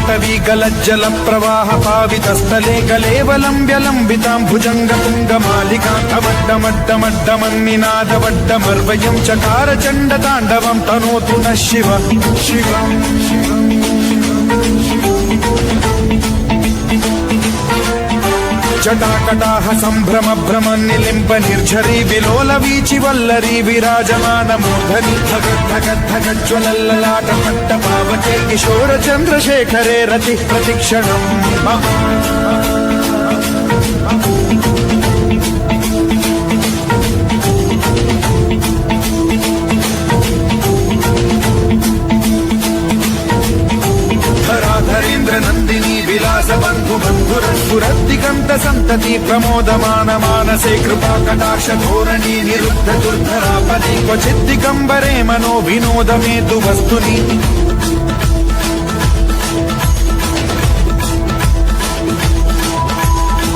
पाटवी गलज्जल प्रवाह पावितस्थले कलेवलम्ब्य लम्बितां भुजङ्गतुङ्गमालिकान्तमड्डमड्डमड्डमन्निनादवड्डमर्वयं चकार चण्डताण्डवं तनोतु नः शिव शिवम् जटाकटाह सम्भ्रम भ्रम निलिम्ब निर्झरी विलोल वीचि वल्लरी विराजमान मूर्धनि धगद्धगद्धगज्ज्वलल्ललाट पट्ट पावके किशोर चन्द्रशेखरे रति प्रतिक्षणम् धराधरेन्द्र नन्दिनी विलास बन्धु बन्धुरस्फुरद्दिगन्त सन्तति प्रमोदमान मानसे कृपा कटाक्ष धोरणी निरुद्ध दुर्धरापदे क्वचिद्दिगम्बरे मनो विनोद मेतु वस्तुनि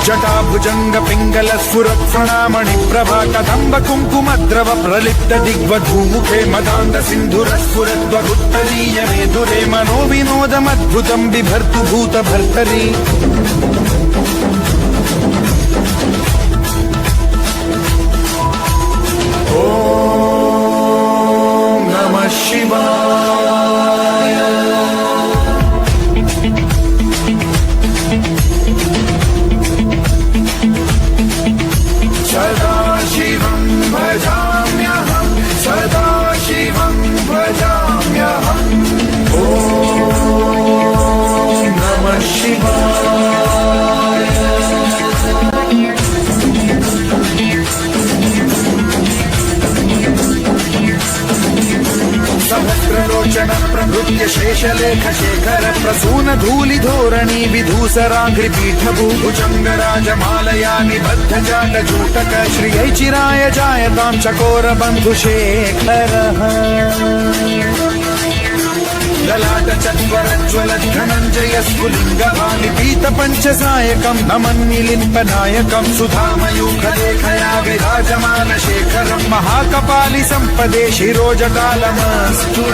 जटाभुजंग पिंगल स्फुरत् प्रणामणि प्रभा कदम्ब कुङ्कुमद्रव प्रलिप्त दिग्वधूमुखे मदान्ध सिन्धुर स्फुरद्वगुत्तरीय मेधुरे मनो विनोदमद्भुतं बिभर्तु भूत भर्तरि ॐ नमः शिवाय सदा शिवं भजाम्यहं सदा शिवं भजाम्यहम् ॐ नमः शिवाय सहस्रलोचन प्रभृत्य शेषलेख शेखर प्रसून धूलि धोरणी विधूसराघ्रिपीठ भूभुजंग राजमालया निबद्ध जाट जूटक श्रियै चिराय जायतां चकोर बन्धुशेखरः ललाट चत्वरज्ज्वल धनञ्जय स्फुलिङ्गभानि पीत पञ्चसायकं नमन्निलिम्पनायकं सुधामयूखलेखया विराजमान शेखरं महाकपालि सम्पदे शिरोजटालमस्तु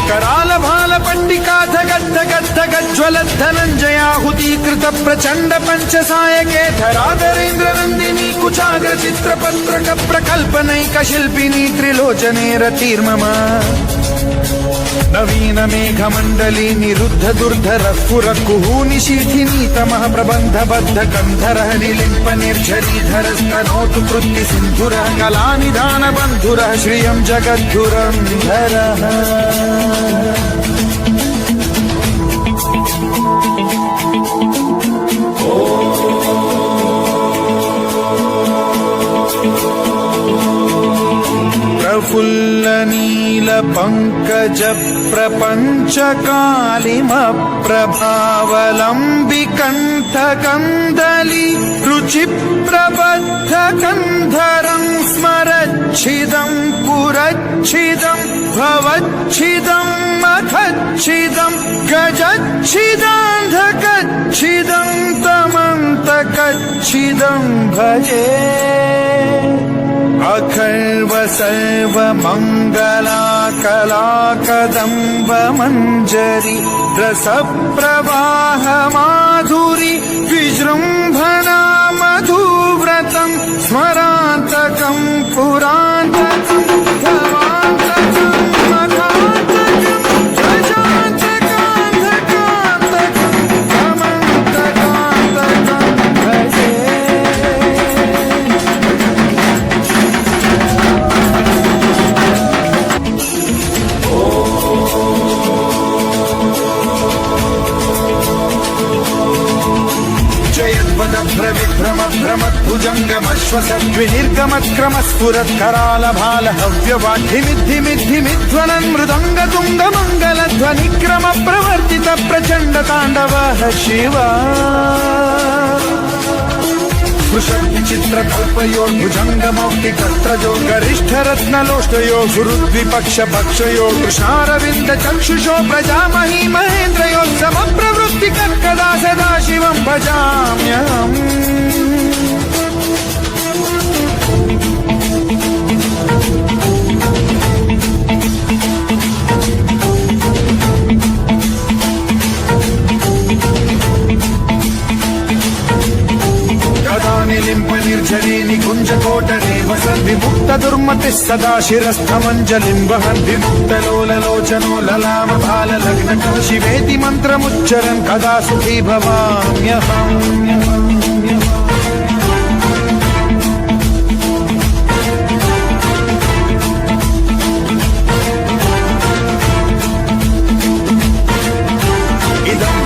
कराल भाल पंडिका धगद्धगद्धगज्ज्वल धनञ्जयाहुतीकृत प्रचण्ड पञ्चसायके धराधरेन्द्र नन्दिनी कुचाग्र चित्रपत्रक प्रकल्पनैक शिल्पिनी त्रिलोचने रतिर्मम नवीन मेघमण्डली निरुद्ध दुर्धर स्फुर कुहूनि शीथिनी तमः प्रबन्ध बद्ध गन्धरः निलिम्प निर्झरीधर स्तनोतु कृत्ति सिन्धुरः कलानिधान बन्धुरः श्रियं जगद्धुरन्धरः प्रफुल्ल नील पंकज प्रपंच कालिम प्रभावलंबिकंठ कंदली रुचि प्रबद्ध कंधरं स्मरच्छिदं पुरच्छिदं भवच्छिदं मखच्छिदं गजच्छिदान्धकच्छिदं तमन्तकच्छिदं भजे अखर्व सर्व मंगला कला कदम्ब मंजरी रस प्रवाह माधुरी विजृंभणा मधुव्रतं स्मरान्तकं पुरान्तकं भवान्तकं मखान्तकं ध्वजान्तकान्धकान्तकं समन्तकान्तकं भजे विभ्रम भ्रमद्भुजङ्गमश्वसद्विनिर्गमक्रमस्फुरत् कराल भाल हव्यवाद्धिमिद्धिमिद्धिमिध्वलन् मृदङ्ग तुङ्ग मङ्गलध्वनिक्रम प्रवर्तित प्रचण्ड ताण्डवः शिवा विचित्र कल्पयो भुजङ्गमौक्तिकत्रयो गरिष्ठरत्नलोष्टयो गुरुद्विपक्ष भक्षयो कृष्णारविन्द चक्षुषो प्रजामही महेन्द्रयो समप्रवृत्ति कर्कदा सदा शिवं भजाम्यहम् मूर्तिः सदा शिरस्थमञ्जलिं वहन् विमुक्तलोललोचनो ललामभाललग्नकः शिवेति मन्त्रमुच्चरन् कदा सुखी भवाम्यहम्।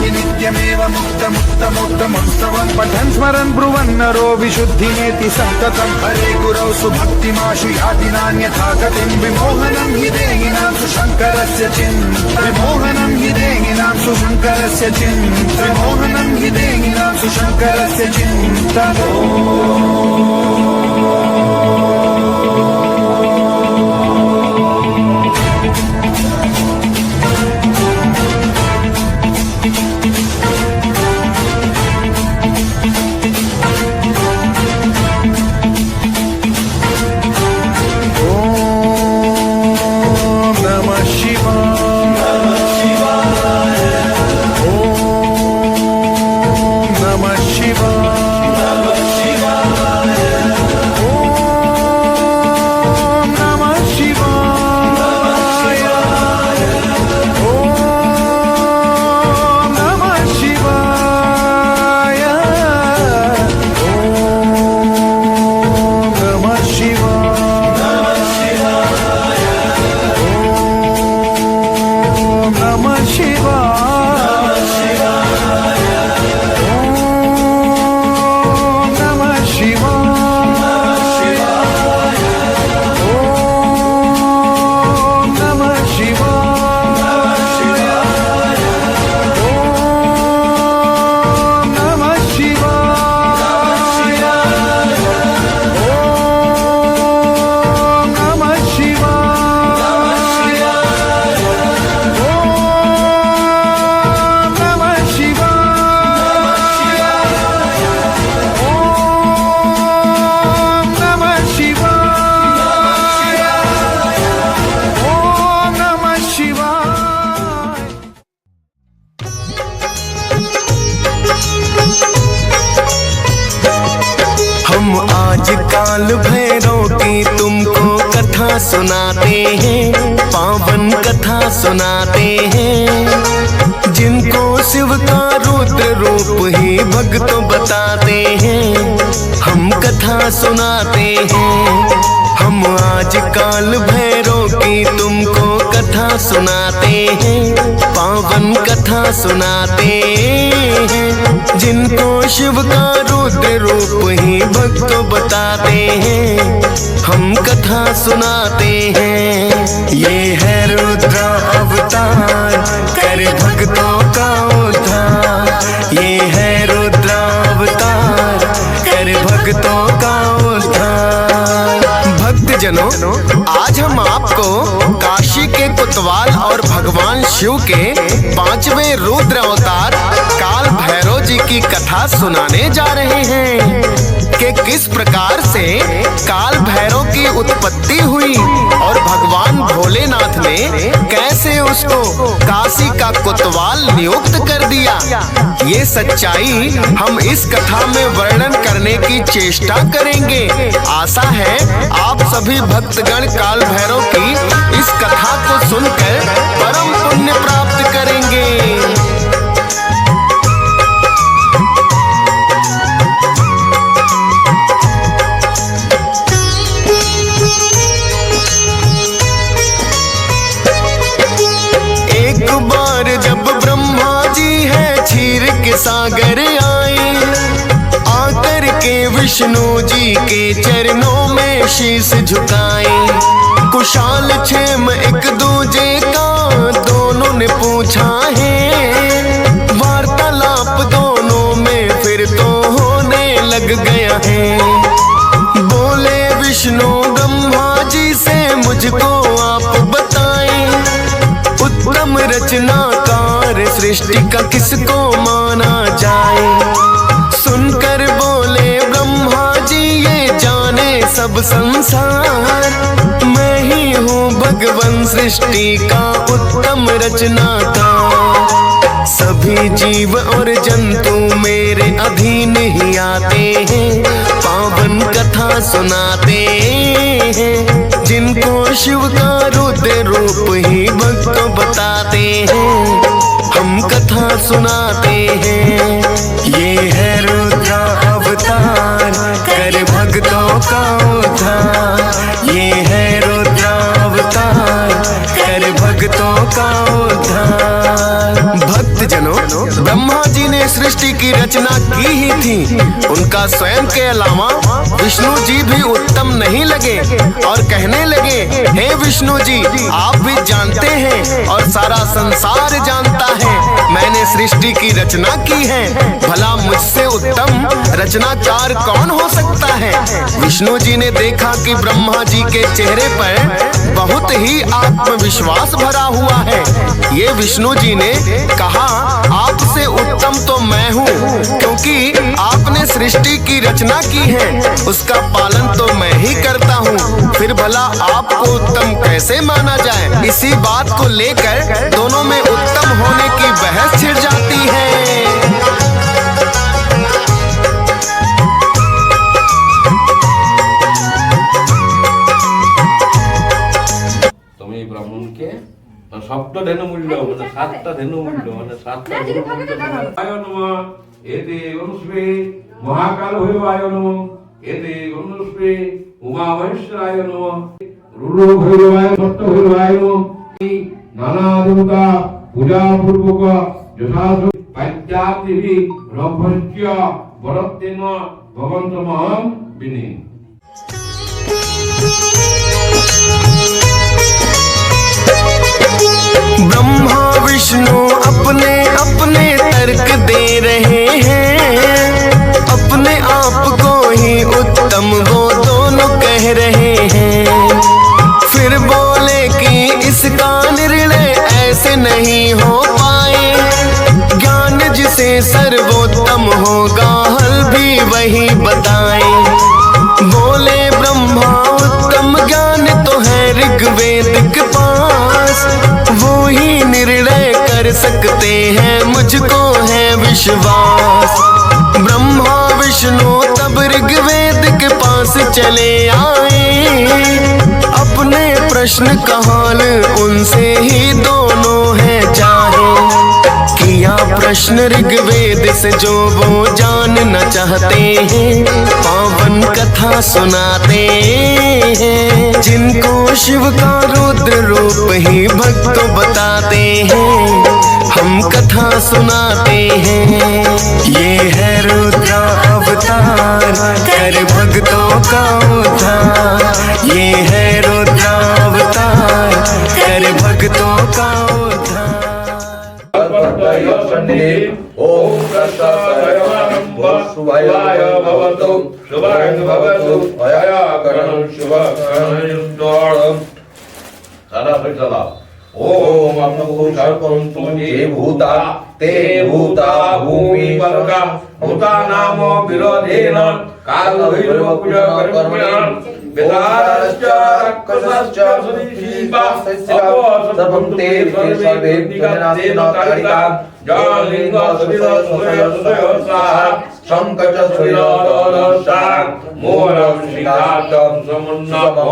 नित्यमेव मुक्तमुत्तमोत्तमं पठन् स्मरन् ब्रुवन् नरो विशुद्धिमेति सन्ततं हरे गुरौ सुभक्तिमाशु याति नान्यथा गतिं विमोहनं हि देहिनां सुशङ्करस्य विमोहनं हि देहिनां सुशङ्करस्य विमोहनं हि देहिनां सुशङ्करस्य चिन्तनो। काल भैरव की तुमको कथा सुनाते हैं, पावन कथा सुनाते हैं। जिनको शिव का रुद्र रूप ही भक्त बताते हैं, हम कथा सुनाते हैं। हम आज काल भैरव की तुमको कथा सुनाते हैं, पावन कथा सुनाते हैं। जिनको शिव का रुद्र रूप ही भक्त बताते हैं, हम कथा सुनाते हैं। ये है रुद्र अवतार कर भक्तों का उद्धार। ये है रुद्र अवतार कर भक्तों का उद्धार। भक्तजनों, आज हम आपको काशी के कोतवाल और भगवान शिव के 5वें रुद्र अवतार काल भैरव जी की कथा सुनाने जा रहे हैं कि किस प्रकार से काल भैरव की उत्पत्ति हुई और भगवान भोलेनाथ ने कैसे उसको काशी का कोतवाल नियुक्त कर दिया। ये सच्चाई हम इस कथा में वर्णन करने की चेष्टा करेंगे। आशा है आप सभी भक्तगण काल भैरव की इस कथा को सुनकर परम पुण्य प्राप्त करेंगे। सागर आए आकर के विष्णु जी के चरणों में शीश झुकाए। कुशाल क्षेम एक दूजे का दोनों ने पूछा है, वार्तालाप दोनों में फिर तो होने लग गया है। बोले विष्णु ब्रह्मा जी से मुझको आप बताएं, उत्तम रचनाकार सृष्टि का किसको माना जाए। सुनकर बोले ब्रह्मा जी ये जाने सब संसार, मैं ही हूँ भगवान सृष्टि का उत्तम रचनाकार। सभी जीव और जंतु मेरे अधीन ही आते हैं, पावन पावन कथा सुनाते हैं, जिनको शिव का रुद्र रूप ही भक्त बताते हैं, हम कथा सुनाते हैं। ये है रुद्र अवतार कर भक्तों का उद्धार, ये है रुद्र अवतार कर भक्तों का उद्धार। भक्तजनों, ब्रह्मा जी ने सृष्टि की रचना की ही थी, उनका स्वयं के अलावा विष्णु जी भी उत्तम नहीं लगे और कहने लगे, हे विष्णु जी, आप भी जानते हैं और सारा संसार जानता है मैंने सृष्टि की रचना की है, भला मुझसे उत्तम रचनाकार कौन हो सकता है। विष्णु जी ने देखा कि ब्रह्मा जी के चेहरे पर बहुत ही आत्मविश्वास भरा हुआ है। ये विष्णु जी ने कहा, आपसे उत्तम तो मैं हूँ, क्योंकि आपने सृष्टि की रचना की है, उसका पालन तो मैं ही करता हूँ, फिर भला आपको उत्तम कैसे माना जाए। इसी बात को लेकर दोनों में उत्तम होने की बहस छिड़ जाती है। তুমি ব্রাহ্মণকে সপ্ত ধেনু মূল্য মানে সাতটা ধেনু মূল্য মানে সাতটা আয় নমঃ এতে অনুষ্পে মহাকাল ভৈরবায় নমঃ এতে অনুষ্পে উমা মহেশ্বরায় নমঃ রুদ্র ভৈরবায় সপ্ত ভৈরবায় নমঃ নানা দেবতা পূজা পূর্বক যথাযথ পাদ্যাতিভি রভ্যস্য বরত্তেন ভবন্তমহং বিনি। ब्रह्मा विष्णु अपने अपने तर्क दे रहे हैं, अपने आप को ही उत्तम वो दोनों कह रहे हैं। फिर बोले कि इसका निर्णय ऐसे नहीं हो पाए, ज्ञान जिसे सर्वोत्तम होगा हल भी वही बताए। बोले ब्रह्मा उत्तम ज्ञान तो है ऋग्वेद के पास, वो ही निर्णय कर सकते हैं, मुझको है विश्वास। ब्रह्मा विष्णु तब ऋग्वेद के पास चले आए, अपने प्रश्न का हाल उनसे ही दोनों है जाने। किया प्रश्न ऋग्वेद से जो वो जानना चाहते हैं, पावन कथा सुनाते हैं, जिनको शिव का रुद्र रूप ही भक्त बताते हैं, हम कथा सुनाते हैं। ये है रुद्र अवतार कर भक्तों का उद्धार, ये है रुद्र अवतार कर भक्तों का उद्धार। ओम तत्सत् शुभाय भवतु शुभाय भवतु अयाकरणं शुभकरणं सारा चला। ओम अम्मु सर्वंतु ये भूता ते भूता भूमि परका भूता नामो विरोधेन काल भैरव पूजा कर्मणां वेदाश्च रक्षसश्च सुदीपा सर्वं ते सर्वे विघ्नास्तेन कारिका जलिंग सुदिन सुदय सुदय साहा शंकच सुयोदसा मोरं शिखातं समुन्नतं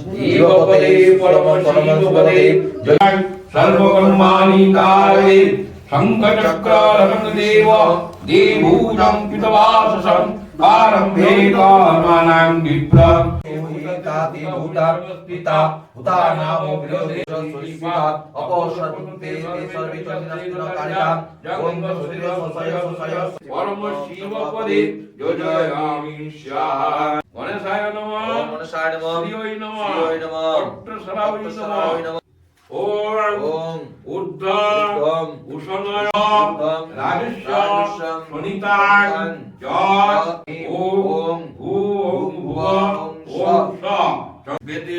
जीवपदे परमशिवपदे जय सर्वकर्माणि कारये शंखचक्रधरं देव देवूजं पितवाससं कारम्भे कर्माणां विप्र ताति भूता पिता भूता नामो विरोधे सुदीपा अपोषते ते सर्वे चन्द्रस्तिन कारिका ओम सुदीर ससय ससय परम शिवपदे जयामि स्वाहा। गणेशाय नमः ओम गणेशाय नमः श्रीयै नमः श्रीयै नमः पट्टसरावै नमः ओम ऊर्ध्वं उषणय राजस्यं सुनितां जय ओम भूं भुवं ओम स वेदे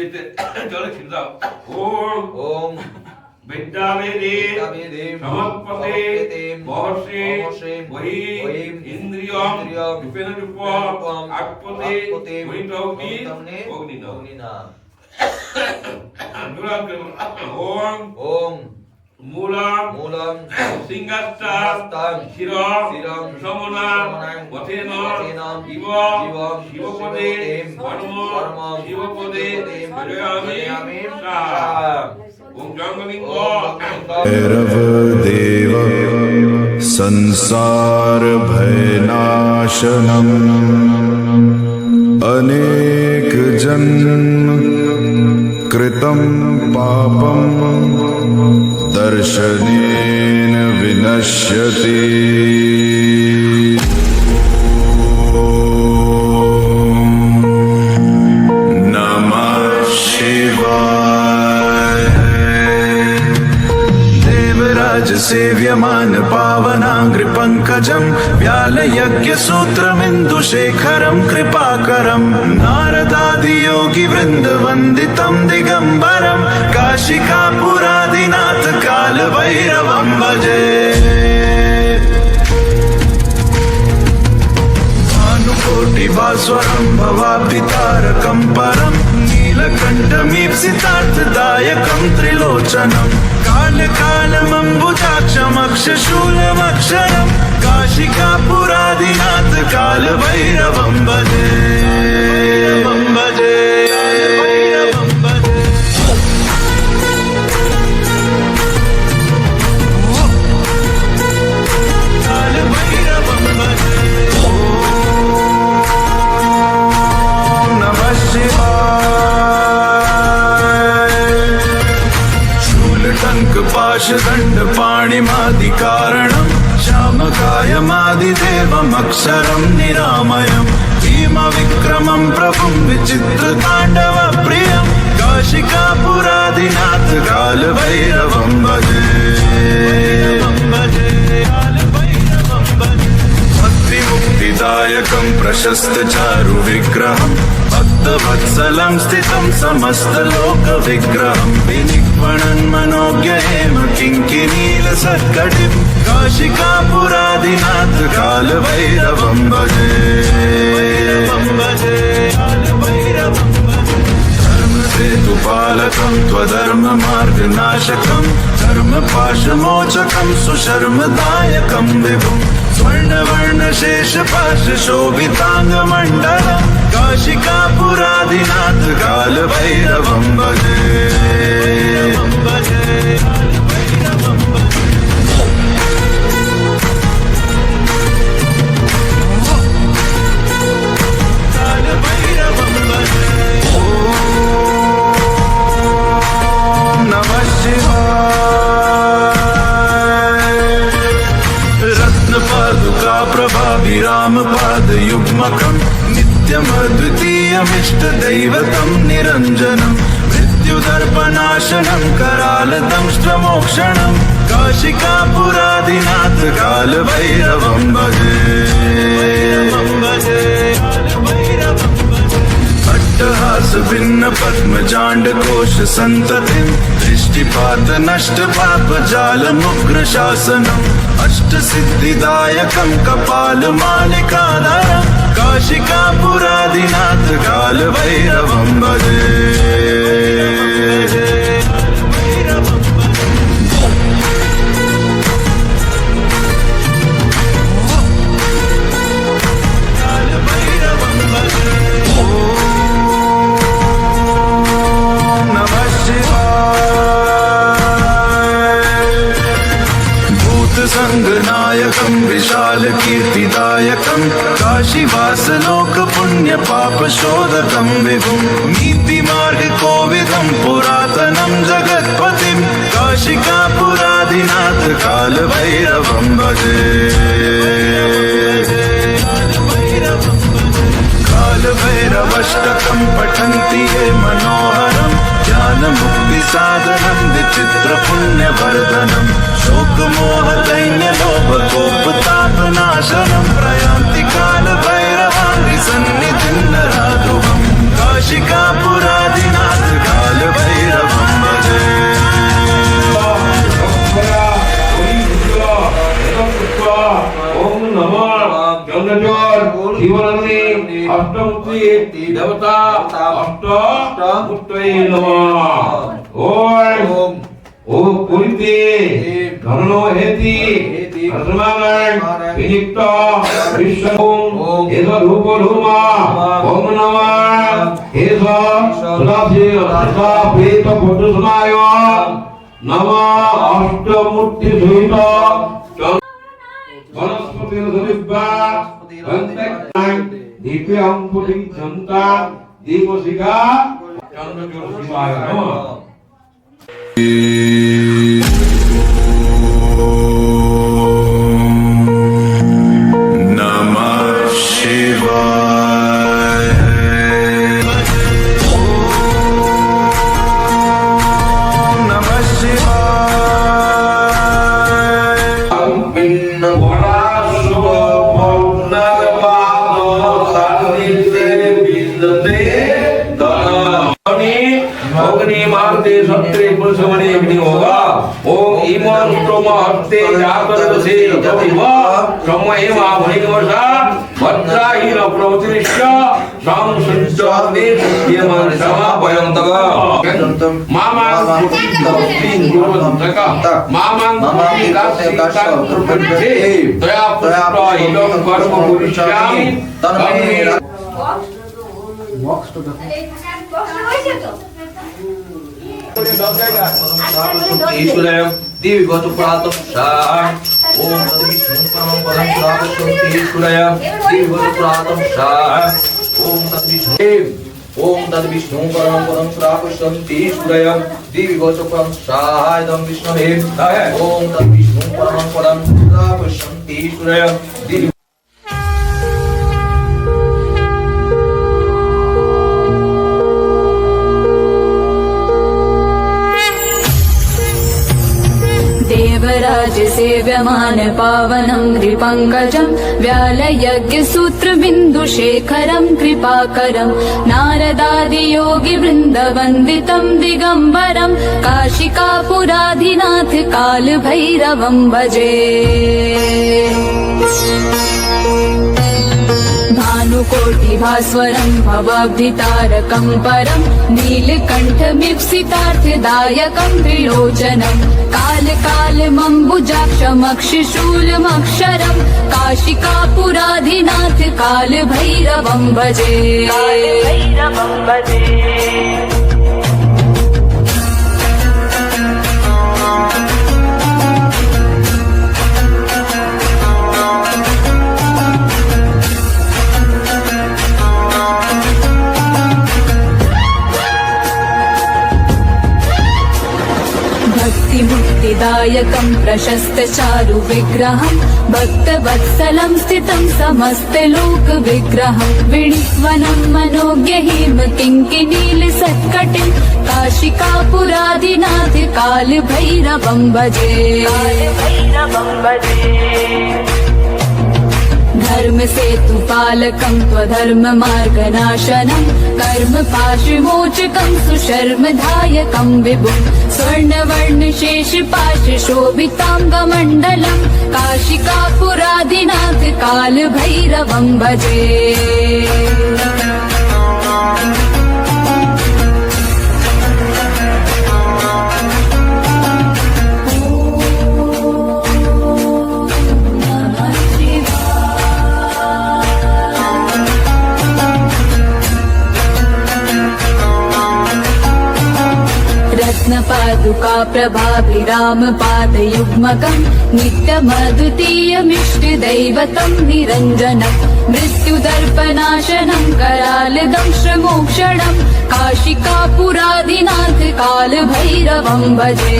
जल खिंदा ओम विद्यावेदे समत्पते महर्षे वही इंद्रियं विपेन रूपं आत्पते वैतौति अग्निना ओम मूलम मूलम सिंहास्तान शिरम समनां वथेन इव शिवपदे परम शिवपदे विरयामि ओम जंगलिंगो भैरव देव संसार भयनाशनम् अनेक जन्म कृतं पापं दर्शनेन विनश्यति। नमः शिवाय। देवराज सेव्यमान पावनांग्रि पंकजं व्यालयज्ञ सूत्रमिन्दुशेखरं कृपाकरं नारदादि योगी वृंद वंदितं दिगंबरं काशिकापुरादिनाथ काल भैरवं भजे। भानुकोटिभास्वरं भवाब्धितारकं परं नीलकण्ठमीप्सितार्थदायकं त्रिलोचनं कालकालमम्बुजाक्षमक्षशूलमक्षरं काशिकापुरादिनाथ काल भैरवं भजे। पाशदण्ड पाणिमादिकारणं श्यामकायमादिदेवमक्षरं निरामयं भीमविक्रमं प्रभुं विचित्रताण्डवप्रियं काशिकापुरादिनाथ कालभैरवं भजे। भक्तिमुक्तिदायकं प्रशस्तचारुविग्रहं भक्तवत्सलं स्थितं समस्तलोकविग्रहं विनिक्वणन् मनोज्ञहेम किङ्किनीलसत्कटिं काशिकापुरादिनाथ कालभैरवं भजे। धर्मसेतुपालकं त्वधर्ममार्गनाशकं धर्मपाशमोचकं सुशर्मदायकं विभुं स्वर्णवर्णशेषपाशशोभिताङ्गमण्डलं काशिकापुरादिनाथ कालभैरवं भजे। प्रभाभिरामपादयुग्मकं नित्यमद्वितीयमिष्टदैवतं निरञ्जनं मृत्युदर्पनाशनं करालदंष्ट्रमोक्षणं काशिकापुरादिनाथ कालभैरवं भजे। अट्टहास भिन्न पद्मजाण्डकोश सन्ततिं दृष्टिपात नष्ट पाप जालमुग्र शासनम् अष्टसिद्धिदायकं कपालमालिकाधरं काशिकापुरादिनाथ कालभैरवं भजे। संगनायकं विशाल कीर्तिदायकं काशीवासलोक पुण्य पाप शोधकं विभुं नीतिमार्ग कोविदं पुरातनं जगत्पतिं काशिकापुरादिनाथ कालभैरवं भजे। कालभैरवष्टकं पठन्ति ये मनोहरं ज्ञानमुक्तिसाधनं विचित्रपुण्यवर्धनं शोकमोहदैन्यलोभकोपतापनाशनं प्रयान्ति कालभैरवाङ्घ्रिसन्निधिं नराधुवं काशिकापुरादिनाथ कालभैरवं भजे। ओम नमः गंगाजल शिवनंदी अष्टमुक्ति देवता अष्टमुक्तये नमः। ओम ओम पुरिते धर्मो हेति अस्माकं विनिक्त विश्वं एष रूप धूमा ओम नमः एष सदाशि सदा प्रेत पुरुषमाय नमः अष्टमूर्ति सहित वनस्पति सविद्वा वंतक्तां दीप्यं पुटिं चंता दीपशिखा चंद्रज्योतिषाय नमः। नमः शिवाय। नमः शिवाय। अग्नि मारते सत्रे पुरुषमणि अग्नि होगा ओम ईमान स्त्रोमा हस्ते जातर से जविव समय माभैवसा वज्राहीन प्रवतिरिष्य संसंचाते यमन समापयं तग मामां पुटिं गुरुवन्तक मामां कास्यकास्यं प्रपद्ये तया पुष्टा इदं कर्म कुरिष्यामि तन्मे ईश्वरं दिव्य गोचुप्रातः शां ओम तद्विष्णुं परमं पदं प्राप्तुं ईश्वरं दिव्य गोचुप्रातः शां ओम तद्विष्णुं परमं पदं प्राप्तुं ईश्वरं दिव्य गोचुप्रातः शां इदं विष्णुवे ओम तद्विष्णुं परमं पदं प्राप्तुं ईश्वरं दिव्य देवराज सेव्यमान पावनं कृपङ्कजं व्यालयज्ञसूत्र बिन्दुशेखरं कृपाकरं नारदादियोगी वृन्दवन्दितं दिगम्बरं काशिकापुराधिनाथ कालभैरवं भजे। भानुकोटिभास्वरं भवाब्धितारकं परं नीलकण्ठमीप्सितार्थदायकं त्रिलोचनं कालकालमम्बुजाक्षमक्षिशूलमक्षरं काशिकापुराधिनाथ कालभैरवं भजे। मुक्तिदायकं प्रशस्त चारु विग्रहं भक्तवत्सलं स्थितं समस्त लोक विग्रहं विणिवनं मनोज्ञहिम किङ्किनील सत्कटिं काशिकापुराधिनाथ कालभैरवं भजे। धर्म सेतु पालकं त्वधर्म मार्गनाशनं कर्म पाशविमोचकं सुशर्मदायकं विभुं स्वर्णवर्ण शेष पाश शोभितांगमण्डलं काशिकापुराधिनाथ कालभैरवं भजे। रत्नपादुका प्रभाभिराम पादयुग्मकं नित्यमद्वितीयमिष्टदैवतं निरञ्जनं मृत्युदर्पनाशनं करालदंशमोक्षणं काशिकापुराधिनाथ कालभैरवं भजे।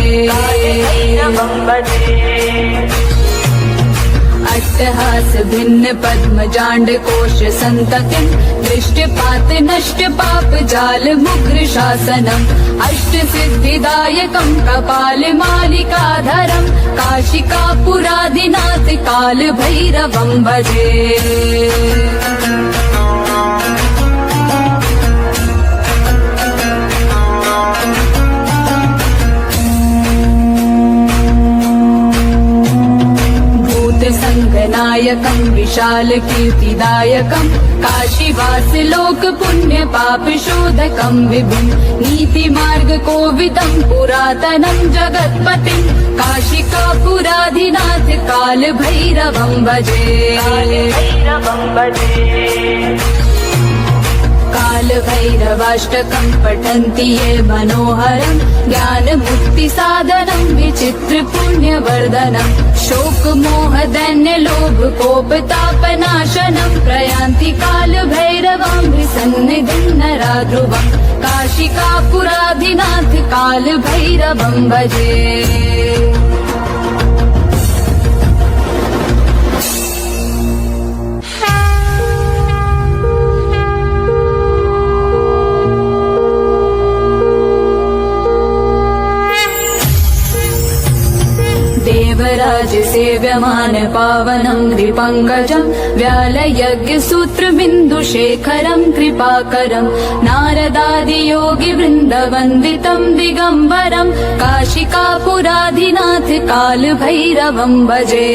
अट्टहास भिन्न पद्म जांड कोश संततिं दृष्टपात नष्ट पाप जाल मुग्र शासनम् अष्ट सिद्धिदायकं कपाल मालिकाधरं काशिकापुराधिनाथ कालभैरवं भजे। नायकं विशाल कीर्तिदायकं काशीवास लोक पुण्य पाप शोधकं विभुं नीति मार्ग कोविदं पुरातनं जगत्पतिं काशिकापुराधिनाथ काल भैरवं भजे काल भैरवाष्टकं पठन्ति ये मनोहरं ज्ञान मुक्ति साधनं विचित्र पुण्यवर्धनं शोक मोह दैन्य लोभ कोप तापनाशनं प्रयान्ति काल भैरवं विसन्निधिं नरा ध्रुवं काशिकापुराधिनाथ काल भैरवं भजे देवराज सेव्यमान पावनं द्विपङ्कजं व्यालयज्ञसूत्रबिन्दुशेखरं कृपाकरं नारदादियोगि वृन्दवन्दितं दिगम्बरं काशिकापुराधिनाथ काल भैरवं भजे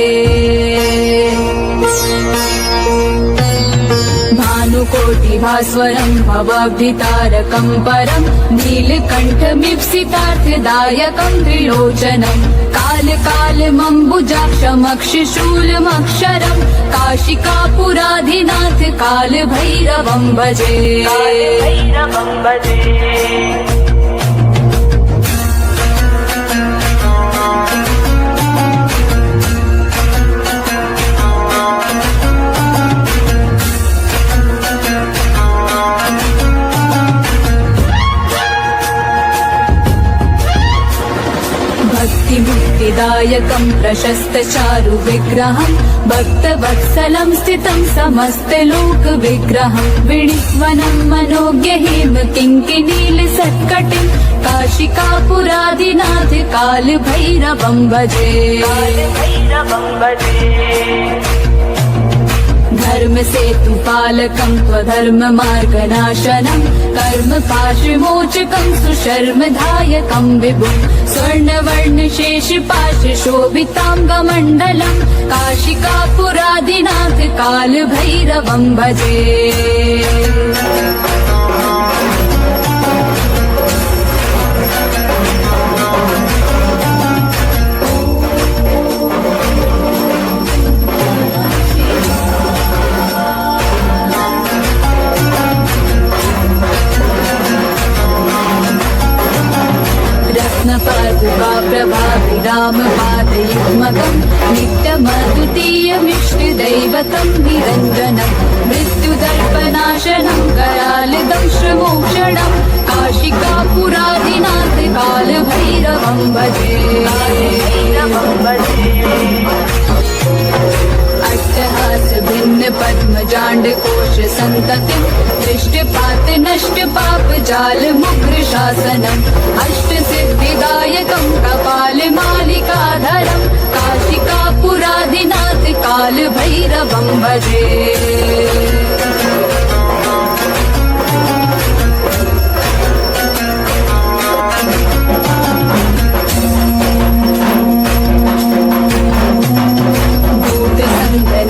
भानुकोटिभास्वरं भवाब्धितारकं परं नीलकण्ठमीप्सितार्थदायकं त्रिलोचनं कालकालमम्बुजाक्षमक्षशूलमक्षरं काशिकापुराधिनाथ काल भैरवं भजे मुक्तिदायकं प्रशस्त चारु विग्रहं भक्तवत्सलं स्थितं समस्तलोक विग्रहं विणिवनं मनोज्ञ हेम किङ्किनील सत्कटिं काशिकापुराधिनाथ काल भैरवं भजे धर्म सेतु पालकं त्वधर्म मार्गनाशनं कर्म पाशमोचकं सुशर्मधायकं विभुं स्वर्णवर्ण शेष पाश शोभितांगमण्डलं काशिकापुराधिनाथ काल भैरवं भजे पादुका प्रभाति राम पादयुग्मकं नित्यमद्वितीयमिष्टदैवतं निरञ्जनं मृत्युदर्पनाशनं करालदंशमोक्षणं काशिकापुराधिनाथ काल भैरवं भजे अट्टहास भिन्न पद्मजाण्ड कोश संततिं दृष्टपात नष्ट पाप जाल मुग्र शासनम् अष्ट सिद्धिदायकं कपाल मालिकाधरं काशिकापुराधिनाथ काल भैरवं भजे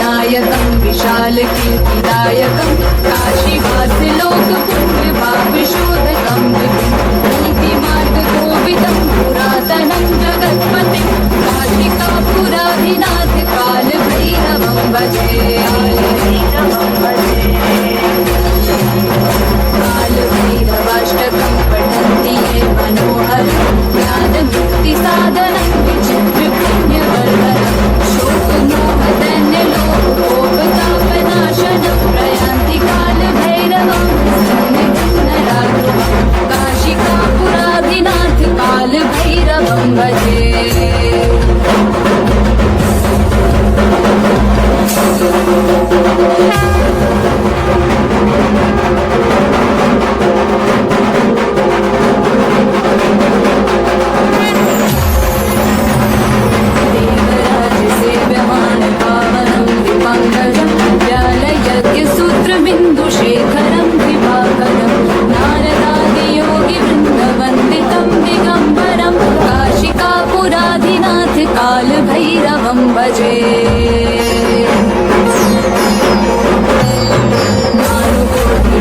नायकं विशाल कीर्तिदायकं काशीवास लोक पुण्य पाप शोधकं नीति मार्ग कोविदं पुरातनं जगत्पतिं काशिकापुराधिनाथ काल भैरवं भजे काल भैरवाष्टकं पठन्ति ये मनोहरं ज्ञान मुक्ति साधनं विचित्र पुण्यवर्धनं शोक मोह दैन्य लोक कोप तापनाशनं प्रयान्ति काल भैरवं नरा ध्रुवं काशिकापुराधिनाथ काल भैरवं भजे शेखरं कृपाकरं नारदादियोगि वृन्दवन्दितं दिगम्बरं काशिकापुराधिनाथ काल भैरवं भजे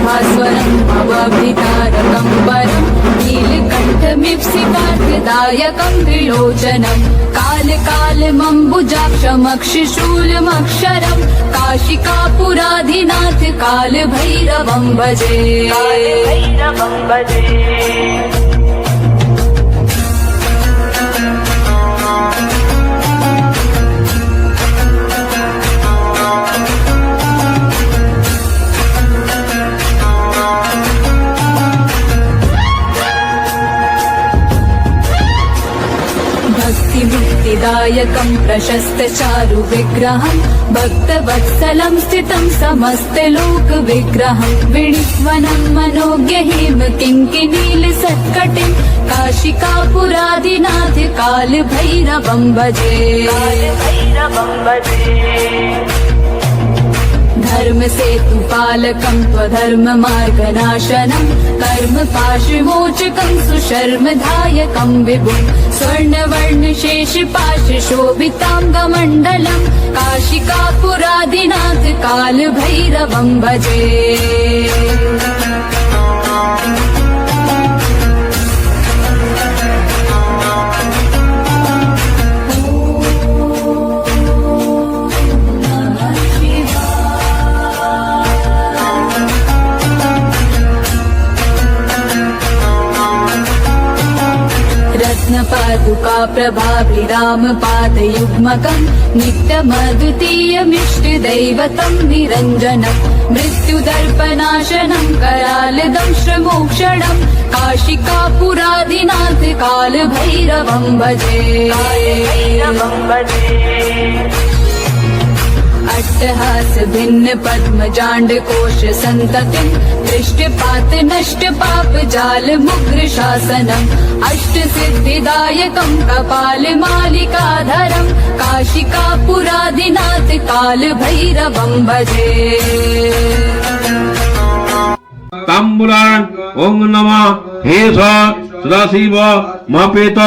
भास्वरं भवभीतारकं परं नीलकण्ठमीप्सितार्थदायकं त्रिलोचनं कालकालमम्बुजाक्षमक्षिशूलमक्षरं काशिकापुराधिनाथ कालभैरवं भजे। भक्तिमुक्तिदायकं प्रशस्तचारु विग्रहं भक्तवत्सलं स्थितं समस्तलोकविग्रहं विणिक्वनं मनोज्ञहिम किङ्किनीलसत्कटिं काशिकापुराधिनाथ कालभैरवं भजे। धर्मसेतुपालकं त्वधर्ममार्गनाशनं कर्मपाशविमोचकं सुशर्मदायकं विभुं स्वर्णवर्णशेषपाशशोभिताङ्गमण्डलं काशिकापुराधिनाथ कालभैरवं भजे। रत्नपादुका प्रभाभिरामपादयुग्मकं नित्यमद्वितीयमिष्टदैवतं निरञ्जनं मृत्युदर्पनाशनं करालदंश्रमोक्षणं काशिकापुराधिनाथ कालभैरवं भजे। अट्टहास भिन्न पद्मजाण्ड कोश संततिं दृष्टपात नष्ट पाप जाल मुग्र शासनम् अष्ट सिद्धिदायकं कपाल मालिकाधरं काशिकापुराधिनाथ कालभैरवं भजे। ताम्बुलान् ओं नमः हे सदाशिव मपेत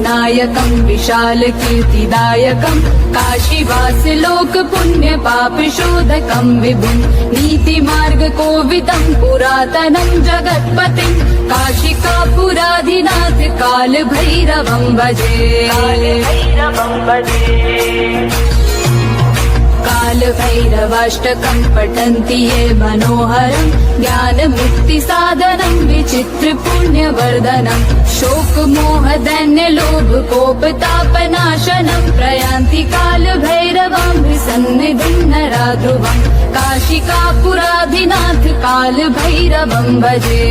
नायकं विशाल कीर्तिदायकं काशीवास लोक पुण्य पाप शोधकं विभुं नीति मार्ग कोविदं पुरातनं जगत्पतिं काशिकापुराधिनाथ कालभैरवं भजे। कालभैरवाष्टकं पठन्ति ये मनोहरं ज्ञानमुक्तिसाधनं विचित्र पुण्यवर्धनं शोकमोह दैन्य लोभ कोपतापनाशनं प्रयान्ति कालभैरवं सन्निधिं नराध्रुवं काशिकापुराधिनाथ कालभैरवं भजे।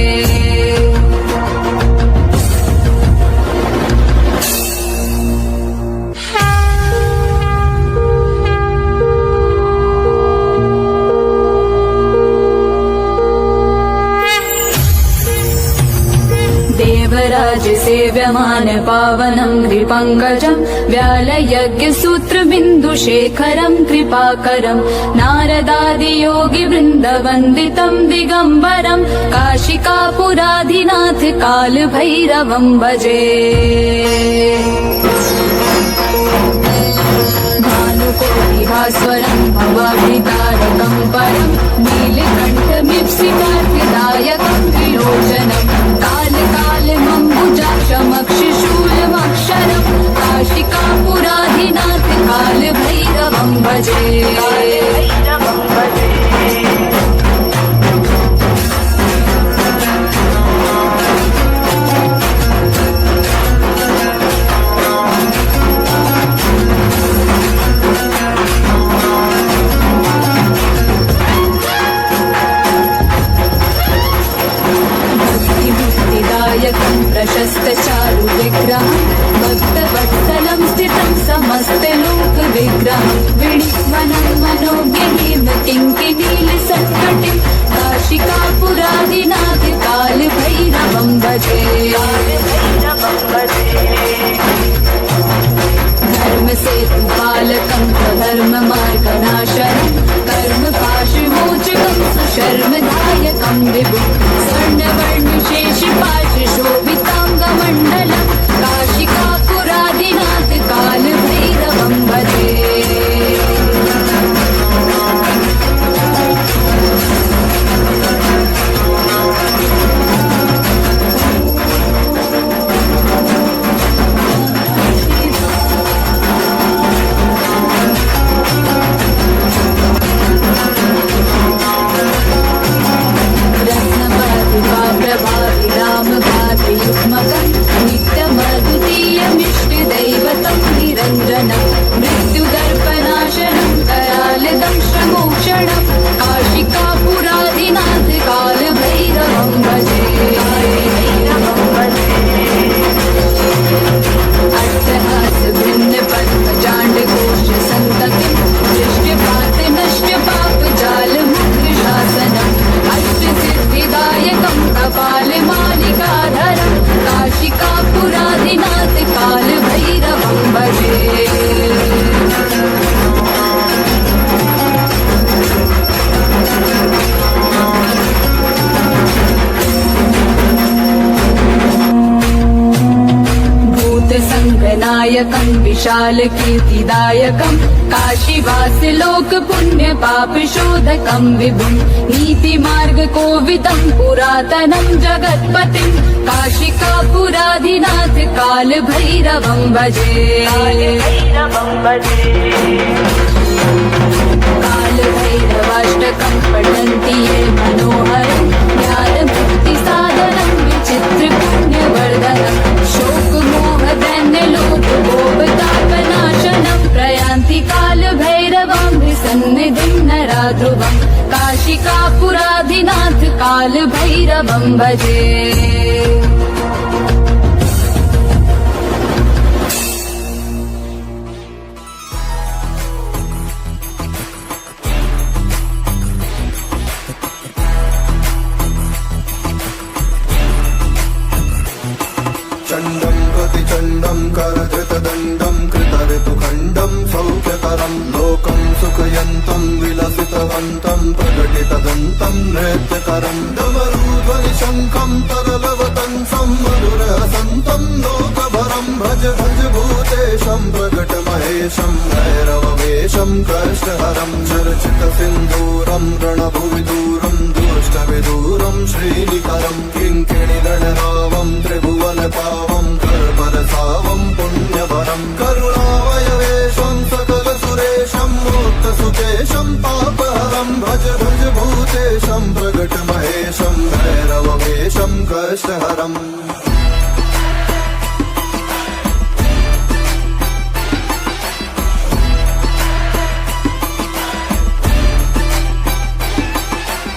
देवराज सेव्यमान पावनं कृपङ्कजं व्यालयज्ञसूत्रबिन्दुशेखरं कृपाकरं नारदादियोगिवृन्दवन्दितं दिगम्बरं काशिकापुराधिनाथ कालभैरवं भजे। भानुकोटिभास्वरं भवाभितारकं परं नीलकण्ठमीप्सितार्थदायकं त्रिलोचनं कालकालमम्बुजाक्षमक्षिशूलमक्षरं काशिकापुराधिनाथ कालभैरवं भजे। धर्ममार्गनाशनं कर्मपाशमोचकं सुशर्मदायकं विभुं स्वर्णवर्णशेषपाशशोभिताङ्गमण्डलं काशिकापुरादिनाथ कालभैरवं भजे। नित्यमद्वितीयमिष्टदैवतं निरञ्जनं मृत्युदर्पनाशनं करालदं श्रमोक्षणं काशिकापुरादिनाथ कालभैरवं भजे। अट्टहास भिन्नपद्मजाण्डकोशसन्ततिं दृष्ट्यपात नष्ट्यपापजालमुग्रशासनम् अष्टसिद्धिदायकं कपालमालिकाधरं काशिकापुरादिनाथ कालभैरवं भजे। भूतसङ्गनायकं विशालकीर्तिदायकं काशीवासलोकपुण्यपापशोधकं विभुं नीतिमार्गकोविदं पुरातनं जगत्पतिं काशिकापुरादिनाथ कालभैरवं भजे। कालभैरवाष्टकं पठन्ति ये मनोहरं ज्ञानभक्तिसाधनं विचित्रपुण्यवर्धनं शोकमोहदैन्यलोकभोगतापनाशनं प्रयान्ति कालभैरवं सन्निधिं नरा ध्रुवं काशिकापुरादिनाथ कालभैरवं भजे। चण्डं प्रतिचण्डं करधृतदण्डं कृतऋतुखण्डं सौख्यकरं लोकं सुखयन्तं विलसितवन्तं प्रकटितदन्तं नृत्यकरं डमरूध्वनिशङ्खं तरलवतंसं मधुरहसन्तं लोकभरं भज भज भूतेशं प्रकटमहेशं भैरववेशं कष्टहरं चर्चितसिन्दूरं रणभुविदूरं दुष्टविदूरं श्रीनिकरं किङ्किणिगणरावं त्रिभुवनपावं कर्परसावं पुण्यवरं करुणावयवेशं सकलसुरेशं मोक्तसुकेशं पापहरं भज भज भूतेशं प्रकटमहेशं भैरववेशं कष्टहरम्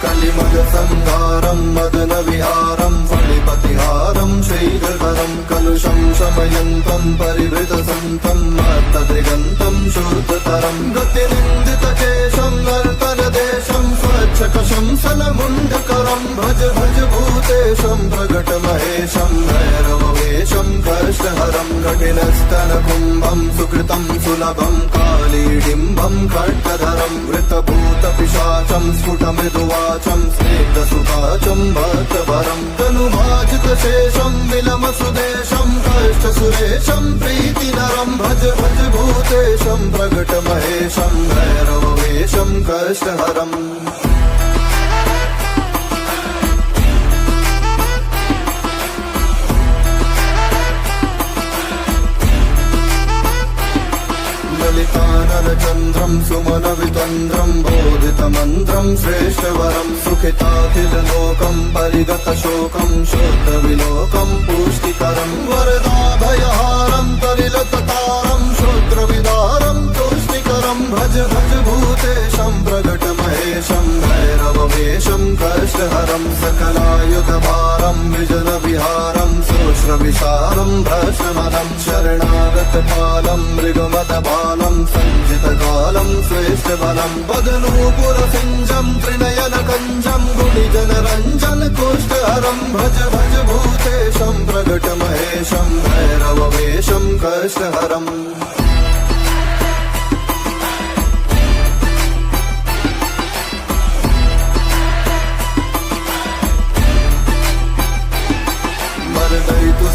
कलिमदसंहारं मदनविहारं फणिपतिहारं श्रीधरं कलुषं शमयन्तं परिवृतसन्तं मत्तदिगन्तं शुद्धतरं गतिनिन्दितकेशं नर्तनदेशं स्वच्छकशं सलमुण्डकरं भज भज भूतेशं प्रकटमहेशं भैरववेशं कष्टहरं कठिनस्तनकुम्भं सुकृतं सुलभं कालीडिम्बं खड्गधरं वृतभूतपिशाचं स्फुटमृदुवाचं स्निग्धसुखाचं भक्तवरं तनुभाजितशेषं विलमसुदेशं कष्टसुरेशं प्रीतिनरं भज भज भूतेशं प्रकटमहेशं भैरववेशं कष्टहरम् ललितानलचन्द्रं सुमनवितन्द्रं बोधितमन्त्रं श्रेष्ठवरं सुखिताखिललोकं परिगतशोकं शोत्रविलोकं पुष्टिकरं वरदाभयहारं तरिलततारं शोत्रविदारं तूष्णिकरं भज भज भूतेशं प्रकटमहेशं भैरववेशं कष्टहरं सकलायुधभारं विजनविहारं सोश्रविशारं भ्रष्टमदं शरणागतपालं मृगमदबालं सञ्चितकालं श्रेष्ठबलं वदनूपुरसिञ्जं त्रिनयनकञ्जं गुणिजनरञ्जनकोष्ठहरं भज भज भूतेशं प्रकटमहेशं भैरववेशं कष्टहरम्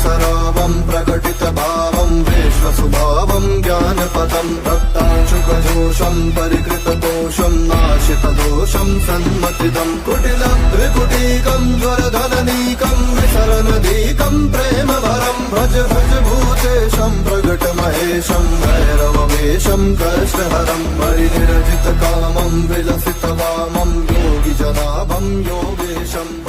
सरावं प्रकटित भावं विश्वसुभावं ज्ञानपदं रक्तांशुकजोषं परिकृततोषं नाशितदोषं सन्मतिदं कुटिलं त्रिकुटीकं ज्वरधननीकं विसरनदीकं प्रेमभरं भज भज भूतेशं प्रगटमहेशं भैरववेशं कष्टहरं परिनिरजितकामं विलसितवामं योगिजनाभं योगेशम्